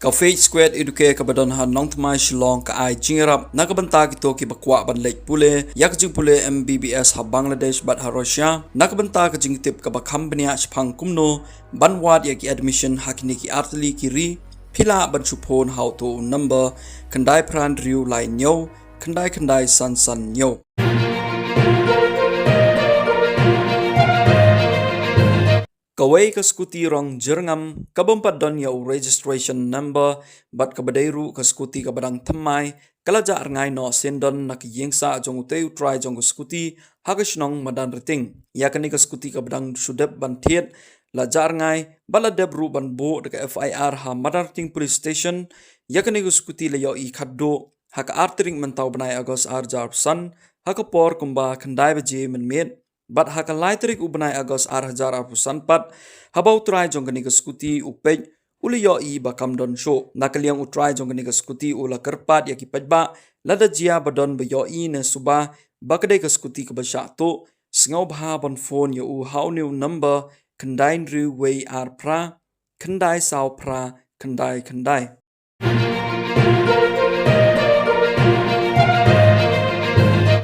Kawei squared eduke kabadon ha nong tmai shillong ka ai jingrap nakabanta kito ki bakwa ban lek pule yak jing pule MBBS ha Bangladesh bat ha Russia nakabanta ka jing tip ka ba company ha chpang kumno ban wad yak admission hakini ki artli ki ri phila ban chupon how to number kandai pran riu lai nyo kandai san nyo Kawei ka Scooty rong jerngam kabompat don yau registration number bat kabadairu ka Scooty kabadang thamai kalaja Rngai no sendon nak Ïing sa jong uteu try jong Scooty hagashnong Madanryting yakani ka Scooty kabadang sudep ban thiet la Rngai bala debru ban bo deka FIR ha Madanryting police station yakani ka Scooty la yo I khaddo haka artering mentau banai agos arjar san haka por kumba khandai baje menmet bat haka laiterik ubenai agos arhajar apusan pat habau try jong kani ka Scooty upej uli yo I bakam don show nakaliang utry jong kani ka Scooty ula kerpat yaki pajba Lada jia badon ba yo I ne suba bakadai ka Scooty ka basya to sngewbha bon phone yo u how new number kandai ru wei ar pra kandai saw pra kandai